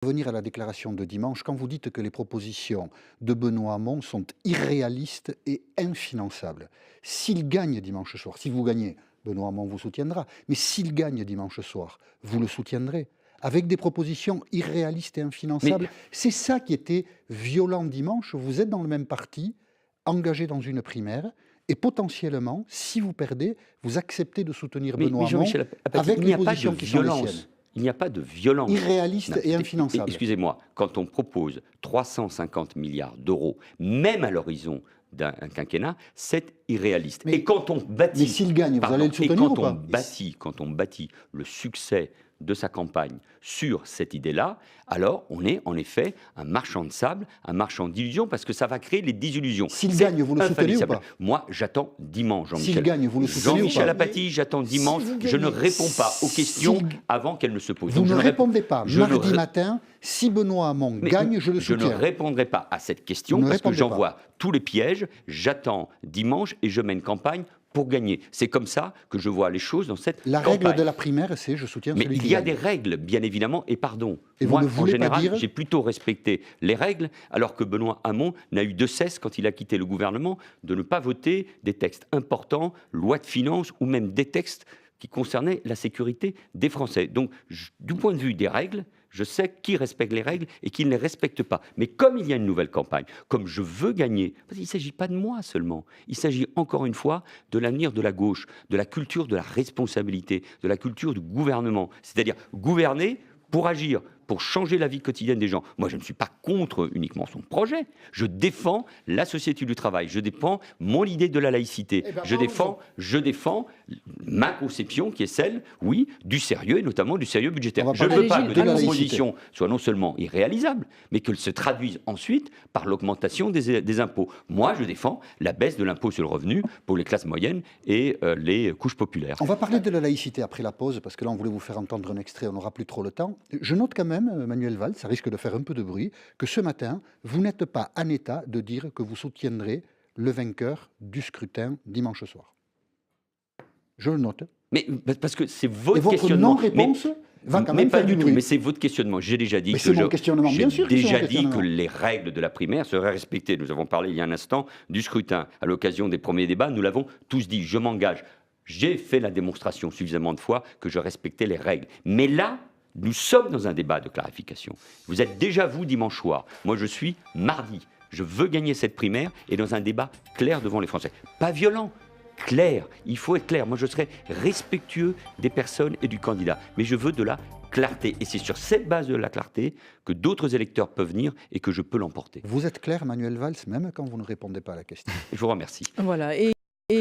Revenir à la déclaration de dimanche, quand vous dites que les propositions de Benoît Hamon sont irréalistes et infinançables, s'il gagne dimanche soir, si vous gagnez, Benoît Hamon vous soutiendra, mais s'il gagne dimanche soir, vous le soutiendrez avec des propositions irréalistes et Mais infinançables. C'est ça qui était violent dimanche. Vous êtes dans le même parti, engagé dans une primaire, et potentiellement, si vous perdez, vous acceptez de soutenir mais Benoît Hamon Jean-Michel Apathy, avec il les n'y a pas de positions qui sont les siennes. violence. Il n'y a pas de violence. Irréalistes Non, et infinançables. excusez-moi, quand on propose 350 milliards d'euros, même à l'horizon d'un quinquennat, c'est irréaliste. Mais- Et quand on Mais bâtit, s'il gagne, vous pardon, allez le et soutenir ou quand pas? on bâtit le succès de sa campagne sur cette idée-là, alors on est en effet un marchand de sable, un marchand d'illusions, parce que ça va créer les désillusions. S'il C'est gagne, vous le soutenez ou infaillissable. pas? Moi, j'attends dimanche, Jean-Michel. S'il gagne, vous le soutenez ou Jean-Michel pas? Apathy, j'attends dimanche. Si vous Je ne gagnez, réponds pas aux questions s'il- avant qu'elles ne se posent. Vous Donc, ne je ne réponds- répondez pas. je ne Mardi ré- matin, si Benoît Hamon Mais gagne, je le je ne soutiens. répondrai pas à cette question Vous ne parce que répondez j'en pas. vois tous les pièges. J'attends dimanche et je mène campagne pour gagner. C'est comme ça que je vois les choses dans cette La campagne. règle de la primaire, c'est je soutiens Mais celui il qui y a gagne. des règles, bien évidemment, et pardon. Et vous Moi, ne en voulez pas général, dire- j'ai plutôt respecté les règles, alors que Benoît Hamon n'a eu de cesse, quand il a quitté le gouvernement, de ne pas voter des textes importants, loi de finances, ou même des textes qui concernaient la sécurité des Français. Donc, du point de vue des règles, je sais qui respecte les règles et qui ne les respecte pas. Mais comme il y a une nouvelle campagne, comme je veux gagner, parce qu'il ne s'agit pas de moi seulement, il s'agit encore une fois de l'avenir de la gauche, de la culture de la responsabilité, de la culture du gouvernement. C'est-à-dire gouverner pour agir, pour changer la vie quotidienne des gens. Moi, je ne suis pas contre uniquement son projet. Je défends la société du travail. Je défends mon idée de la laïcité. Eh ben, Je défends ma conception qui est celle, oui, du sérieux et notamment du sérieux budgétaire. On va Je ne parler veux pas de que la des laïcité. propositions soient non seulement irréalisables, mais qu'elles se traduisent ensuite par l'augmentation des impôts. Moi, je défends la baisse de l'impôt sur le revenu pour les classes moyennes et les couches populaires. On va parler de la laïcité après la pause, parce que là, on voulait vous faire entendre un extrait, on n'aura plus trop le temps. Je note quand même, Manuel Valls, ça risque de faire un peu de bruit, que ce matin, vous n'êtes pas en état de dire que vous soutiendrez le vainqueur du scrutin dimanche soir. Je le note. Mais parce que c'est Et votre votre questionnement. non-réponse va quand Mais même pas faire du du tout, bruit. mais c'est votre questionnement. J'ai déjà dit Mais que c'est mon questionnement, bien sûr que c'est mon déjà dit questionnement. que les règles de la primaire seraient respectées. Nous avons parlé il y a un instant du scrutin. À l'occasion des premiers débats, nous l'avons tous dit. Je m'engage. J'ai fait la démonstration suffisamment de fois que je respectais les règles. Mais là, nous sommes dans un débat de clarification. Vous êtes déjà vous dimanche soir. Moi, je suis mardi. Je veux gagner cette primaire et dans un débat clair devant les Français. Pas violent. Clair, il faut être clair. Moi, je serai respectueux des personnes et du candidat, mais je veux de la clarté. Et c'est sur cette base de la clarté que d'autres électeurs peuvent venir et que je peux l'emporter. Vous êtes clair, Manuel Valls, même quand vous ne répondez pas à la question. Je vous remercie. Voilà. Et